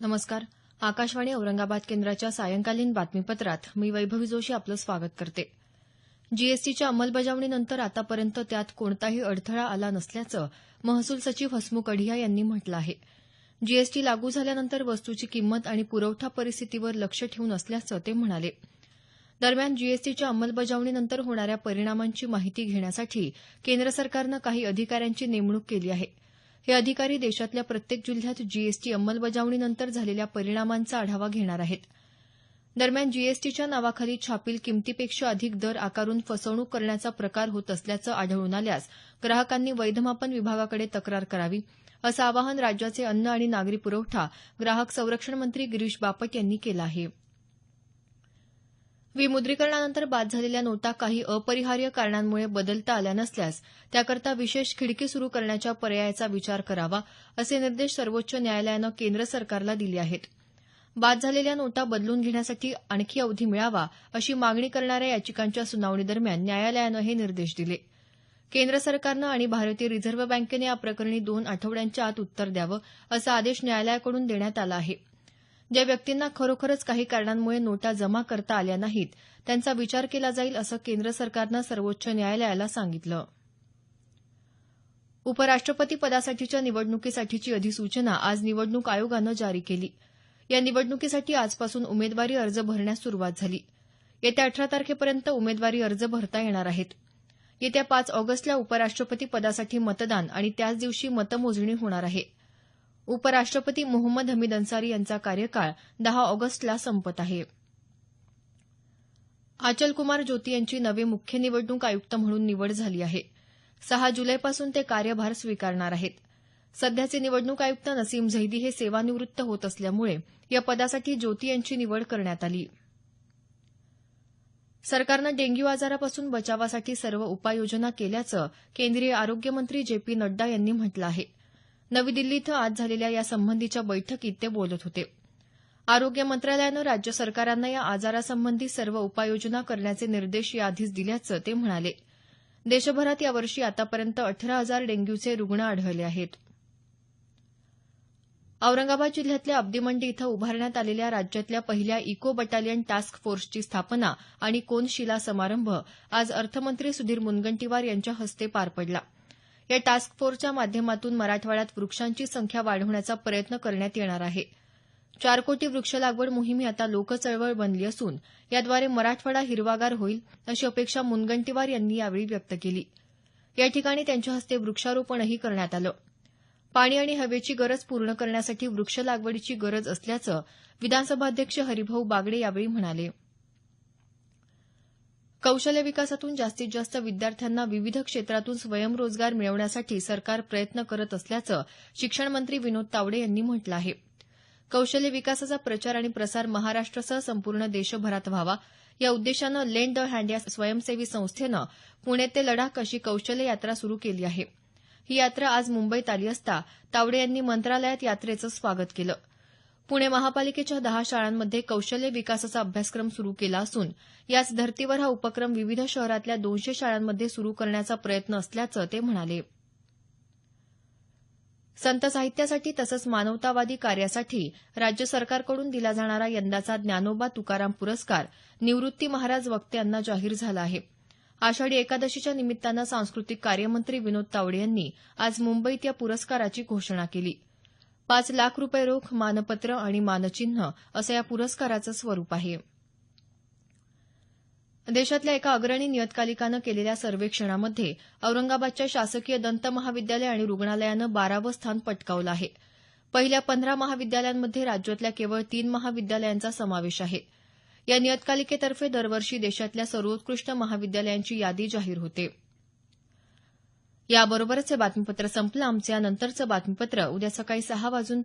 नमस्कार. आकाशवाणी औरंगाबाद केंद्राच्या सायंकालीन बातमीपत्रात मी वैभवी जोशी आपलं स्वागत करते. जीएसटीच्या अंमलबजावणीनंतर आतापर्यंत त्यात कोणताही अडथळा आला नसल्याचं महसूल सचिव हसमुख अढिया यांनी म्हटलं आहे. जीएसटी लागू झाल्यानंतर वस्तूची किंमत आणि पुरवठा परिस्थितीवर लक्ष ठेवून असल्याचं ते म्हणाले. दरम्यान जीएसटीच्या अंमलबजावणीनंतर होणाऱ्या परिणामांची माहिती घेण्यासाठी केंद्र सरकारनं काही अधिकाऱ्यांची नेमणूक केली आहे. हे अधिकारी देशातल्या प्रत्येक जिल्ह्यात जीएसटी अंमलबजावणीनंतर झालेल्या परिणामांचा आढावा घेणार आहेत. दरम्यान जीएसटीच्या नावाखाली छापील किमतीपेक्षा अधिक दर आकारून फसवणूक करण्याचा प्रकार होत असल्याचं आढळून आल्यास ग्राहकांनी वैधमापन विभागाकडे तक्रार करावी, असं आवाहन राज्याचे अन्न आणि नागरी पुरवठा ग्राहक संरक्षण मंत्री गिरीश बापट यांनी केलं आहे. विमुद्रीकरणानंतर बाद झालेल्या नोटा काही अपरिहार्य कारणांमुळे बदलता आल्या नसल्यास त्याकरता विशेष खिडकी सुरू करण्याच्या पर्यायाचा विचार करावा, असे निर्देश सर्वोच्च न्यायालयानं केंद्र सरकारला दिले आहेत. बाद झालेल्या नोटा बदलून घेण्यासाठी आणखी अवधी मिळावा, अशी मागणी करणाऱ्या याचिकांच्या सुनावणीदरम्यान न्यायालयानं हे निर्देश दिले. केंद्र सरकारनं आणि भारतीय रिझर्व्ह बँकेनं या प्रकरणी 2 आठवड्यांच्या आत उत्तर द्यावं, असा आदेश न्यायालयाकडून देण्यात आला आहे. ज्या व्यक्तींना खरोखरच काही कारणांमुळे नोटा जमा करता आल्या नाहीत, त्यांचा विचार केला जाईल, असं केंद्र सरकारनं सर्वोच्च न्यायालयाला सांगितलं. उपराष्ट्रपती पदासाठीच्या निवडणुकीसाठीची अधिसूचना आज निवडणूक आयोगानं जारी केली. या निवडणुकीसाठी आजपासून उमेदवारी अर्ज भरण्यास सुरुवात झाली. येत्या 18 तारखेपर्यंत उमेदवारी अर्ज भरता येणार आहेत. येत्या 5 ऑगस्टला उपराष्ट्रपती पदासाठी मतदान आणि त्याच दिवशी मतमोजणी होणार आहे. उपराष्ट्रपती मोहम्मद हमीद अन्सारी यांचा कार्यकाळ 10 ऑगस्टला संपत आहे. आचलकुमार ज्योती यांची नवे मुख्य निवडणूक आयुक्त म्हणून निवड झाली आहे. 6 जुलैपासून ते कार्यभार स्वीकारणार आहेत. सध्याचे निवडणूक आयुक्त नसीम झैदी हे सेवानिवृत्त होत असल्यामुळे या पदासाठी ज्योती यांची निवड करण्यात आली. सरकारनं डेंग्यू आजारापासून बचावासाठी सर्व उपाययोजना केल्याचं केंद्रीय आरोग्य मंत्री जे.पी. नड्डा यांनी म्हटलं आहे. नवी दिल्ली इथं आज झालेल्या यासंबंधीच्या बैठकीत ते बोलत होते. आरोग्य मंत्रालयानं राज्य सरकारांना या आजारासंबंधी सर्व उपाययोजना करण्याचे निर्देश याआधीच दिल्याचं ते म्हणाले. देशभरात यावर्षी आतापर्यंत 18,000 डेंग्यूचे रुग्ण आढळले आहेत. औरंगाबाद जिल्ह्यातल्या अब्दीमंडी इथं उभारण्यात आलेल्या राज्यातल्या पहिल्या इको बटालियन टास्क फोर्सची स्थापना आणि कोनशिला समारंभ आज अर्थमंत्री सुधीर मुनगंटीवार यांच्या हस्ते पार पडला. या टास्क फोर्सच्या माध्यमातून मराठवाड्यात वृक्षांची संख्या वाढवण्याचा प्रयत्न करण्यात येणार आहे. 4 कोटी वृक्ष लागवड मोहीम ही आता लोकचळवळ बनली असून याद्वारे मराठवाडा हिरवागार होईल, अशी अपेक्षा मुनगंटीवार यांनी यावेळी व्यक्त केली. या ठिकाणी त्यांच्या हस्ते वृक्षारोपणही करण्यात आलं. पाणी आणि हवेची गरज पूर्ण करण्यासाठी वृक्ष लागवडीची गरज असल्याचं विधानसभाध्यक्ष हरिभाऊ बागडे यावेळी म्हणाले. कौशल्य विकासातून जास्तीत जास्त विद्यार्थ्यांना विविध क्षेत्रातून स्वयंरोजगार मिळवण्यासाठी सरकार प्रयत्न करत असल्याचं शिक्षण मंत्री विनोद तावडे यांनी म्हटलं आहे. कौशल्य विकासाचा प्रचार आणि प्रसार महाराष्ट्रासह संपूर्ण देशभरात व्हावा, या उद्देशानं लेंड अ हँड या स्वयंसेवी संस्थेनं पुणे ते लडाख अशी कौशल्य यात्रा सुरू केली आहे. ही यात्रा आज मुंबईत आली असता तावडे यांनी मंत्रालयात यात्रेचं स्वागत केलं. पुणे महापालिकेच्या 10 शाळांमध्ये कौशल्य विकासाचा अभ्यासक्रम सुरू केला असून याच धर्तीवर हा उपक्रम विविध शहरातल्या 200 शाळांमध्ये सुरू करण्याचा प्रयत्न असल्याचं ते म्हणाले. संत साहित्यासाठी तसंच मानवतावादी कार्यासाठी राज्य सरकारकडून दिला जाणारा यंदाचा ज्ञानोबा तुकाराम पुरस्कार निवृत्ती महाराज वक्ते यांना जाहीर झाला आहे. आषाढी एकादशीच्या निमित्तानं सांस्कृतिक कार्यमंत्री विनोद तावडे यांनी आज मुंबईत या पुरस्काराची घोषणा केली. 5 लाख रुपये रोख, मानपत्र आणि मानचिन्ह असं या पुरस्काराचं स्वरूप आहे. देशातल्या एका अग्रणी नियतकालिकानं केलेल्या सर्वेक्षणामध्ये औरंगाबादच्या शासकीय दंत महाविद्यालय आणि रुग्णालयानं 12वं स्थान पटकावलं आहे. पहिल्या 15 महाविद्यालयांमध्ये राज्यातल्या केवळ 3 महाविद्यालयांचा समावेश आहे. या नियतकालिकेतर्फे दरवर्षी देशातल्या सर्वोत्कृष्ट महाविद्यालयांची यादी जाहीर होते. याबरोबरच हे बातमीपत्र संपलं. आमचं यानंतरचं बातमीपत्र उद्या सकाळी 6:50 वाजून